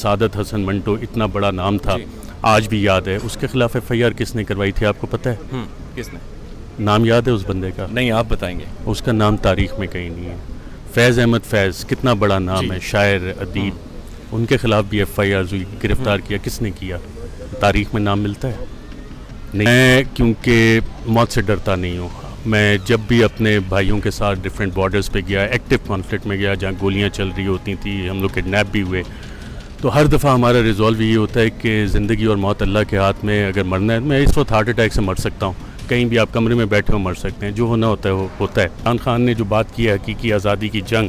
سعادت حسن منٹو اتنا بڑا نام تھا, آج بھی یاد ہے. اس کے خلاف ایف آئی آر کس نے کروائی تھی آپ کو پتہ ہے؟ کس نے؟ نام یاد ہے اس بندے کا؟ نہیں, آپ بتائیں گے. اس کا نام تاریخ میں کہیں نہیں ہے. فیض احمد فیض, کتنا بڑا نام ہے, شاعر, ادیب. ان کے خلاف بھی ایف آئی آر ہوئی, گرفتار کیا. کس نے کیا؟ تاریخ میں نام ملتا ہے؟ نہیں. میں کیونکہ موت سے ڈرتا نہیں ہوں. میں جب بھی اپنے بھائیوں کے ساتھ ڈفرینٹ بارڈرز پہ گیا, ایکٹیو کانفلکٹ میں گیا جہاں گولیاں چل رہی ہوتی تھیں, ہم لوگ کڈنیپ بھی ہوئے, تو ہر دفعہ ہمارا ریزولو یہ ہوتا ہے کہ زندگی اور موت اللہ کے ہاتھ میں. اگر مرنا ہے, میں اس وقت ہارٹ اٹیک سے مر سکتا ہوں, کہیں بھی آپ کمرے میں بیٹھے ہو مر سکتے ہیں. جو ہونا ہوتا ہے وہ ہوتا ہے. عمران خان نے جو بات کی ہے حقیقی آزادی کی جنگ,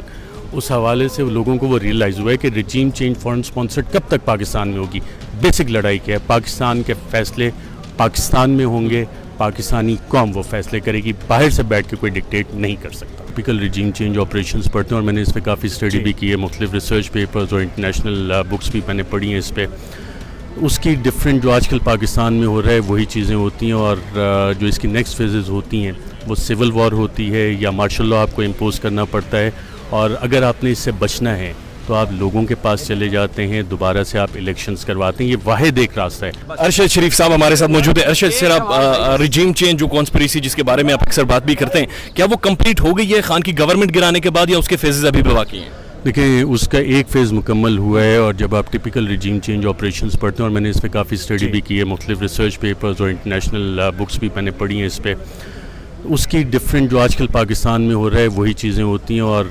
اس حوالے سے لوگوں کو وہ ریئلائز ہوا ہے کہ رجیم چینج فورن اسپانسرڈ کب تک پاکستان میں ہوگی. بیسک لڑائی کیا ہے, پاکستان کے فیصلے پاکستان میں ہوں گے, پاکستانی قوم وہ فیصلے کرے گی, باہر سے بیٹھ کے کوئی ڈکٹیٹ نہیں کر سکتا. ٹپیکل رجیم چینج آپریشنز پڑھتے ہیں, اور میں نے اس پہ کافی اسٹڈی بھی کی ہے, مختلف ریسرچ پیپرز اور انٹرنیشنل بکس بھی میں نے پڑھی ہیں اس پہ. اس کی ڈفرینٹ جو آج کل پاکستان میں ہو رہا ہے وہی چیزیں ہوتی ہیں, اور جو اس کی نیکسٹ فیزز ہوتی ہیں وہ سول وار ہوتی ہے یا مارشل لاء آپ کو امپوز کرنا پڑتا ہے. اور اگر آپ نے اس سے بچنا ہے تو آپ لوگوں کے پاس چلے جاتے ہیں, دوبارہ سے آپ الیکشنز کرواتے ہیں. یہ واحد ایک راستہ ہے. ارشد شریف صاحب ہمارے ساتھ موجود ہیں. ارشد صاحب, رجیم چینج جو کانسپریسی جس کے بارے میں آپ اکثر بات بھی کرتے ہیں, کیا وہ کمپلیٹ ہو گئی ہے خان کی گورنمنٹ گرانے کے بعد, یا اس کے فیزز ابھی بھی باقی ہیں؟ دیکھیں, اس کا ایک فیز مکمل ہوا ہے, اور جب آپ ٹپیکل رجیم چینج آپریشنز پڑھتے ہیں, اور میں نے اس پہ کافی اسٹڈی بھی کی ہے, مختلف ریسرچ پیپرز اور انٹرنیشنل بکس بھی میں نے پڑھی ہیں اس پہ. اس کی ڈفرینٹ جو آج کل پاکستان میں ہو رہا ہے وہی چیزیں ہوتی ہیں, اور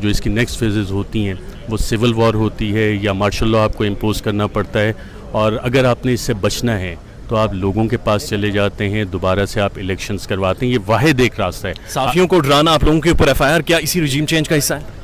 جو اس کی نیکسٹ فیزز ہوتی ہیں وہ سول وار ہوتی ہے یا مارشل لاء آپ کو امپوز کرنا پڑتا ہے. اور اگر آپ نے اس سے بچنا ہے تو آپ لوگوں کے پاس چلے جاتے ہیں, دوبارہ سے آپ الیکشنز کرواتے ہیں. یہ واحد ایک راستہ ہے. صحافیوں کو ڈرانا آپ لوگوں کے اوپر ایف آئی آر کیا اسی رجیم چینج کا حصہ ہے؟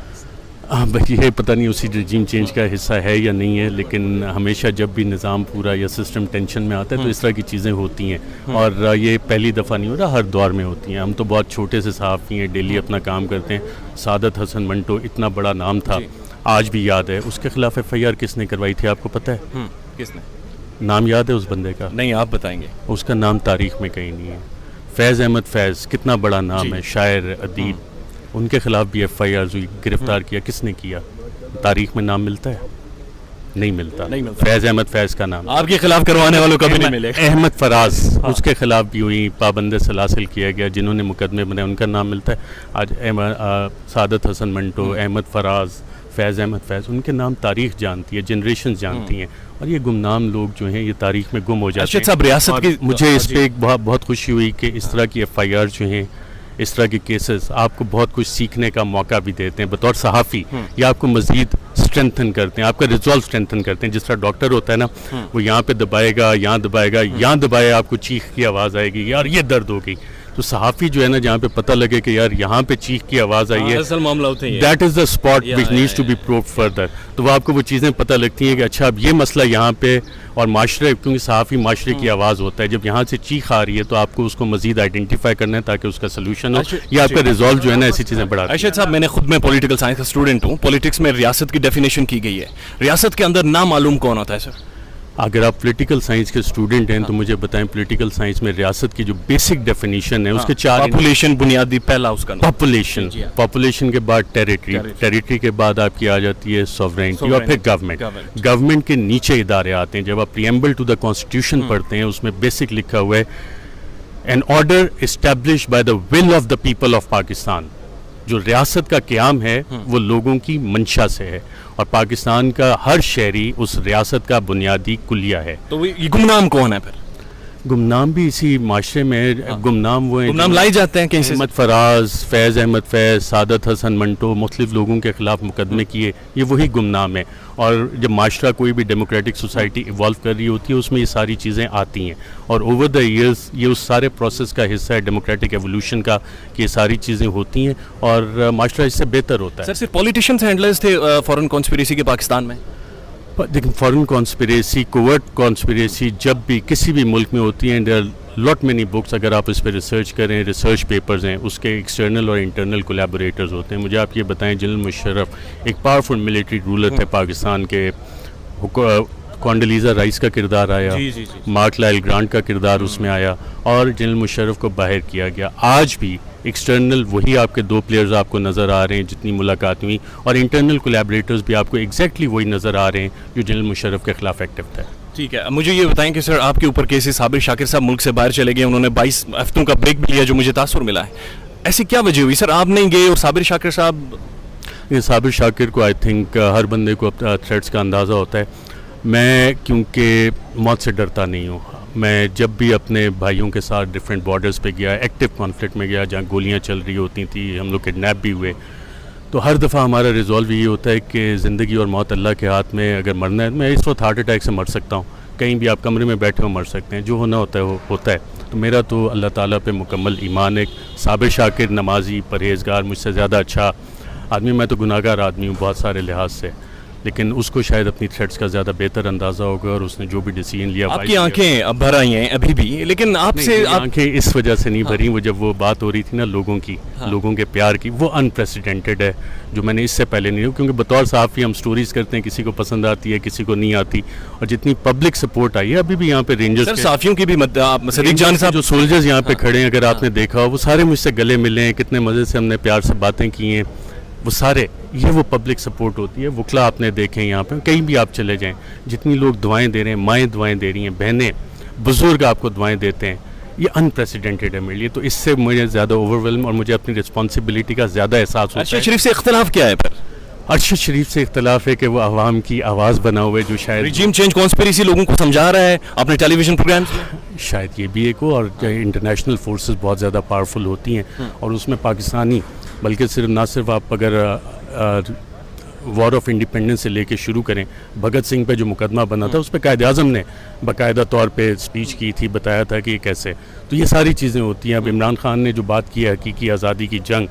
یہ پتہ نہیں اسی رجیم چینج کا حصہ ہے یا نہیں ہے, لیکن ہمیشہ جب بھی نظام پورا یا سسٹم ٹینشن میں آتا ہے تو اس طرح کی چیزیں ہوتی ہیں, اور یہ پہلی دفعہ نہیں ہو رہا, ہر دور میں ہوتی ہیں. ہم تو بہت چھوٹے سے صحافی ہیں, ڈیلی اپنا کام کرتے ہیں. سعادت حسن منٹو اتنا بڑا نام تھا, آج بھی یاد ہے. اس کے خلاف ایف آئی آر کس نے کروائی تھی آپ کو پتہ ہے؟ کس نے؟ نام یاد ہے اس بندے کا؟ نہیں, آپ بتائیں گے. اس کا نام تاریخ میں کہیں نہیں ہے. فیض احمد فیض, کتنا بڑا نام ہے, شاعر, ادیب. ان کے خلاف بھی ایف آئی آر ہوئی, گرفتار کیا. کس نے کیا؟ تاریخ میں نام ملتا ہے؟ نہیں ملتا. فیض احمد فیض کا نام آپ کے خلاف کروانے والوں کبھی نہیں ملے. احمد فراز, اس کے خلاف بھی ہوئی, پابند سلاسل کیا گیا, جنہوں نے مقدمے بنائے, ان کا نام ملتا ہے. آج سعادت حسن منٹو, احمد فراز, فیض احمد فیض, ان کے نام تاریخ جانتی ہے, جنریشنز جانتی ہیں, اور یہ گمنام لوگ جو ہیں یہ تاریخ میں گم ہو جاتے ہیں. صاحب, ریاست کی مجھے اس پہ ایک بہت خوشی ہوئی کہ اس طرح کی ایف آئی آر جو ہیں, اس طرح کے کیسز آپ کو بہت کچھ سیکھنے کا موقع بھی دیتے ہیں بطور صحافی. یہ آپ کو مزید اسٹرینتھن کرتے ہیں, آپ کا ریزولو اسٹرینتھن کرتے ہیں. جس طرح ڈاکٹر ہوتا ہے نا, وہ یہاں پہ دبائے گا, یہاں دبائے گا, یہاں دبائے, آپ کو چیخ کی آواز آئے گی, یار یہ درد ہو گئی. تو صحافی جو ہے نا, جہاں پہ پتہ لگے کہ یار یہاں پہ چیخ کی آواز آئی ہے, اصل معاملہ ہوتے ہیں, that is the spot which needs to be proved further. تو وہ آپ کو وہ چیزیں پتہ لگتی ہیں کہ اچھا اب یہ مسئلہ یہاں پہ, اور معاشرے, کیونکہ صحافی معاشرے کی آواز ہوتا ہے, جب یہاں سے چیخ آ رہی ہے تو آپ کو اس کو مزید آئیڈینٹیفائی کرنا ہے تاکہ اس کا سلوشن ہو, یہ آپ کا ریزولو جو ہے نا ایسی چیزیں بڑھاتی ہے. ارشد صاحب, میں نے خود میں پولیٹیکل سائنس کا اسٹوڈنٹ ہوں. پولیٹکس میں ریاست کی ڈیفینیشن کی گئی ہے. ریاست کے اندر نامعلوم کون ہوتا ہے سر؟ اگر آپ پولیٹیکل سائنس کے اسٹوڈنٹ ہیں تو مجھے بتائیں, پولیٹیکل سائنس میں ریاست کی جو بیسک ڈیفینیشن ہے اس کے 4. پاپولیشن بنیادی پہلا اس کا پاپولیشن, پاپولیشن کے بعد ٹیریٹری, ٹیریٹری کے بعد آپ کی آ جاتی ہے سوورینٹی, اور پھر گورنمنٹ. گورنمنٹ کے نیچے ادارے آتے ہیں. جب آپ پریمبل ٹو دا کانسٹیٹیوشن پڑھتے ہیں, اس میں بیسک لکھا ہوا ہے an order established by the will of the people of Pakistan. جو ریاست کا قیام ہے وہ لوگوں کی منشا سے ہے, اور پاکستان کا ہر شہری اس ریاست کا بنیادی کلیہ ہے. تو یہ گمنام کون ہے پھر؟ گمنام بھی اسی معاشرے میں گمنام وہ ہیں, گمنام لائی جاتے ہیں کہیں سے. احمد فراز, فیض احمد فیض, سعادت حسن منٹو, مختلف لوگوں کے خلاف مقدمے کیے, یہ وہی گمنام ہے. اور جب معاشرہ کوئی بھی ڈیموکریٹک سوسائٹی ایوالو کر رہی ہوتی ہے اس میں یہ ساری چیزیں آتی ہیں, اور اوور دا ایئرز یہ اس سارے پروسیس کا حصہ ہے ڈیموکریٹک ایولیوشن کا, کہ یہ ساری چیزیں ہوتی ہیں اور معاشرہ اس سے بہتر ہوتا ہے. سر, صرف پولیٹیشینز ہینڈلرز تھے فورن کانسپریسی کے پاکستان میں؟ دیکھیں, فورن کانسپریسی, کوورٹ کانسپریسی جب بھی کسی بھی ملک میں ہوتی ہیں, دیر لاٹ مینی بکس, اگر آپ اس پہ ریسرچ کریں, ریسرچ پیپرز ہیں, اس کے ایکسٹرنل اور انٹرنل کولیبوریٹرز ہوتے ہیں. مجھے آپ یہ بتائیں, جنرل مشرف ایک پاورفل ملٹری رولر تھے پاکستان کے, کونڈلیزا رائس کا کردار آیا, مارک لائل گرانٹ کا کردار اس میں آیا, اور جنرل مشرف کو باہر کیا گیا. آج بھی ایکسٹرنل وہی آپ کے 2 پلیئرز آپ کو نظر آ رہے ہیں جتنی ملاقات ہوئی, اور انٹرنل کولیبریٹرز بھی آپ کو ایگزیکٹلی وہی نظر آ رہے ہیں جو جنرل مشرف کے خلاف ایکٹیو تھے. ٹھیک ہے, مجھے یہ بتائیں کہ سر آپ کے اوپر کیسے صابر شاکر صاحب ملک سے باہر چلے گئے, انہوں نے 22 ہفتوں کا بریک بھی لیا جو مجھے تاثر ملا ہے, ایسی کیا وجہ ہوئی سر آپ نہیں گئے اور صابر شاکر صاحب؟ یہ صابر شاکر کو آئی تھنک ہر بندے کو تھریٹس کا اندازہ ہوتا ہے. میں کیونکہ موت سے ڈرتا نہیں ہوں, میں جب بھی اپنے بھائیوں کے ساتھ ڈفرینٹ بارڈرز پہ گیا, ایکٹیو کانفلکٹ میں گیا جہاں گولیاں چل رہی ہوتی تھیں, ہم لوگ کڈنیپ بھی ہوئے, تو ہر دفعہ ہمارا ریزولو یہ ہوتا ہے کہ زندگی اور موت اللہ کے ہاتھ میں, اگر مرنا ہے میں اس وقت ہارٹ اٹیک سے مر سکتا ہوں, کہیں بھی آپ کمرے میں بیٹھے ہو مر سکتے ہیں, جو ہونا ہوتا ہے وہ ہوتا ہے. تو میرا تو اللہ تعالیٰ پہ مکمل ایمان ہے. صابر شاکر نمازی, پرہیزگار, مجھ سے زیادہ اچھا آدمی, میں تو گناہ گار آدمی ہوں بہت سارے لحاظ سے, لیکن اس کو شاید اپنی تھریٹس کا زیادہ بہتر اندازہ ہوگا, اور اس نے جو بھی ڈیسیجن لیا. آپ کی آنکھیں اب بھر آئی ہیں ابھی بھی, لیکن آپ سے آنکھیں اس وجہ سے نہیں بھری, وہ جب وہ بات ہو رہی تھی نا لوگوں کی, لوگوں کے پیار کی, وہ انپریسیڈنٹڈ ہے جو میں نے اس سے پہلے نہیں ہوں, کیونکہ بطور صحافی ہم سٹوریز کرتے ہیں, کسی کو پسند آتی ہے کسی کو نہیں آتی, اور جتنی پبلک سپورٹ آئی ہے ابھی بھی یہاں پہ رینجرز صحافیوں کی بھی صدیق جان صاحب جو سولجرز یہاں پہ کھڑے ہیں, اگر آپ نے دیکھا ہو, وہ سارے مجھ سے گلے ملے ہیں, کتنے مزے سے ہم نے پیار سے باتیں کی ہیں, وہ سارے, یہ وہ پبلک سپورٹ ہوتی ہے. وکلا آپ نے دیکھے ہیں یہاں پہ, کہیں بھی آپ چلے جائیں, جتنی لوگ دعائیں دے رہے ہیں, مائیں دعائیں دے رہی ہیں, بہنیں بزرگ آپ کو دعائیں دیتے ہیں, یہ انپریسیڈنٹڈ ہے میرے لیے. تو اس سے مجھے زیادہ اوورولم اور مجھے اپنی رسپانسبلٹی کا زیادہ احساس ہوتا ہے. ارشد شریف سے اختلاف کیا ہے پھر؟ ارشد شریف سے اختلاف ہے کہ وہ عوام کی آواز بنا ہوئے, جو شاید ریجیم چینج کانسپیریسی لوگوں کو سمجھا رہا ہے اپنے ٹیلی ویژن پروگرامز میں, شاید یہ بھی ایک ہو, اور انٹرنیشنل فورسز بہت زیادہ پاورفل ہوتی ہیں, اور اس میں پاکستانی, بلکہ صرف نہ صرف آپ اگر وار آف انڈیپینڈنس سے لے کے شروع کریں, بھگت سنگھ پہ جو مقدمہ بنا تھا اس پہ قائد اعظم نے باقاعدہ طور پہ اسپیچ کی تھی, بتایا تھا کہ یہ کیسے, تو یہ ساری چیزیں ہوتی ہیں. اب عمران خان نے جو بات کی ہے حقیقی آزادی کی جنگ,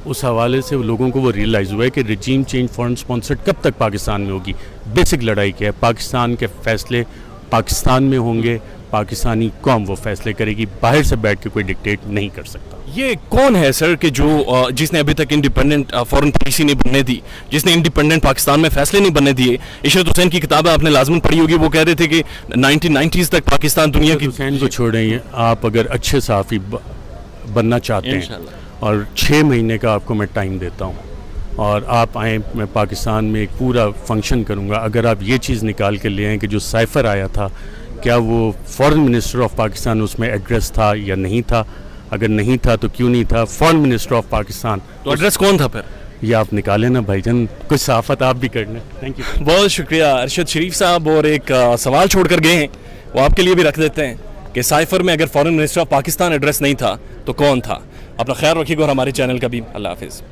اس حوالے سے لوگوں کو وہ ریئلائز ہوا ہے کہ ریجیم چینج فورن اسپانسرڈ کب تک پاکستان میں ہوگی. بیسک لڑائی کیا ہے, پاکستان کے فیصلے پاکستان میں ہوں گے, پاکستانی قوم وہ فیصلے کرے گی, باہر سے بیٹھ کے کوئی ڈکٹیٹ نہیں کر سکتا. یہ کون ہے سر کہ جو جس نے ابھی تک انڈیپینڈنٹ فورن پالیسی نہیں بننے دی, جس نے انڈیپینڈنٹ پاکستان میں فیصلے نہیں بننے دیے؟ عشرت حسین کی کتاب آپ نے لازماً پڑھی ہوگی, وہ کہہ رہے تھے کہ 1990s تک پاکستان دنیا کی. حسین کو چھوڑیں, آپ اگر اچھے صحافی بننا چاہتے ہیں, اور 6 مہینے کا آپ کو میں ٹائم دیتا ہوں, اور آپ آئیں, میں پاکستان میں ایک پورا فنکشن کروں گا. اگر آپ یہ چیز نکال کے لے آئیں کہ جو سائفر آیا تھا, کیا وہ فورن منسٹر آف پاکستان اس میں ایڈریس تھا یا نہیں تھا, اگر نہیں تھا تو کیوں نہیں تھا, فورن منسٹر آف پاکستان تو ایڈریس کون تھا پھر؟ یہ آپ نکالیں نا بھائی جان, کچھ صحافت آپ بھی کرنا. تھینک یو, بہت شکریہ ارشد شریف صاحب. اور ایک سوال چھوڑ کر گئے ہیں, وہ آپ کے لیے بھی رکھ دیتے ہیں کہ سائفر میں اگر فورن منسٹر آف پاکستان ایڈریس نہیں تھا تو کون تھا؟ اپنا خیال رکھیے گا اور ہمارے چینل کا بھی. اللہ حافظ.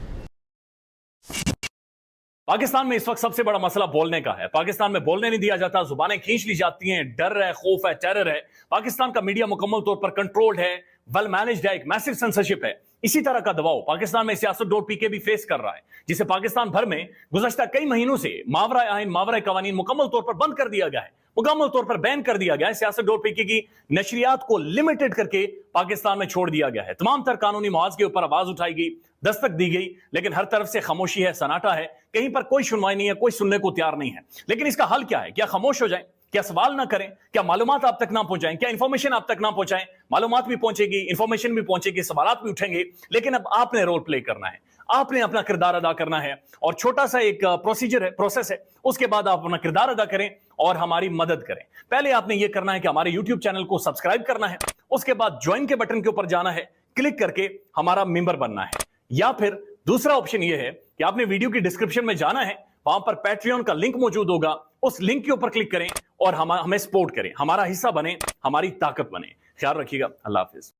پاکستان میں اس وقت سب سے بڑا مسئلہ بولنے کا ہے. پاکستان میں بولنے نہیں دیا جاتا, زبانیں کھینچ لی جاتی ہیں, ڈر ہے, خوف ہے, ٹیرر ہے. پاکستان کا میڈیا مکمل طور پر کنٹرولڈ ہے, ویل مینجڈ ہے, ایک میسو سینسرشپ ہے. اسی طرح کا دباؤ پاکستان میں سیاست.pk بھی فیس کر رہا ہے, جسے پاکستان بھر میں گزشتہ کئی مہینوں سے ماورائے آئین, ماورائے قوانین مکمل طور پر بند کر دیا گیا ہے, مکمل طور پر بین کر دیا گیا ہے. سیاست.pk کی نشریات کو لمیٹڈ کر کے پاکستان میں چھوڑ دیا گیا ہے. تمام تر قانونی مواد کے اوپر آواز اٹھائی گئی, دستک دی گئی, لیکن ہر طرف سے خاموشی ہے, سناٹا ہے, کہیں پر کوئی سنوائی نہیں ہے, کوئی سننے کو تیار نہیں ہے. لیکن اس کا حل کیا ہے؟ کیا خاموش ہو جائیں؟ کیا سوال نہ کریں؟ کیا معلومات آپ تک نہ پہنچائیں؟ کیا انفارمیشن آپ تک نہ پہنچائیں؟ معلومات بھی پہنچے گی, انفارمیشن بھی پہنچے گی, سوالات بھی اٹھیں گے, لیکن اب آپ نے رول پلے کرنا ہے, آپ نے اپنا کردار ادا کرنا ہے. اور چھوٹا سا ایک پروسیجر ہے, پروسیس ہے, اس کے بعد آپ اپنا کردار ادا کریں اور ہماری مدد کریں. پہلے آپ نے یہ کرنا ہے کہ ہمارے یوٹیوب چینل کو سبسکرائب کرنا ہے, اس کے بعد جوائن کے بٹن کے اوپر جانا ہے, کلک کر کے ہمارا ممبر بننا ہے. یا پھر دوسرا آپشن یہ ہے کہ آپ نے ویڈیو کی ڈسکرپشن میں جانا ہے, وہاں پر پیٹریون کا لنک موجود ہوگا, اس لنک کے اوپر کلک کریں اور ہمیں سپورٹ کریں, ہمارا حصہ بنیں, ہماری طاقت بنیں. خیال رکھیے گا. اللہ حافظ.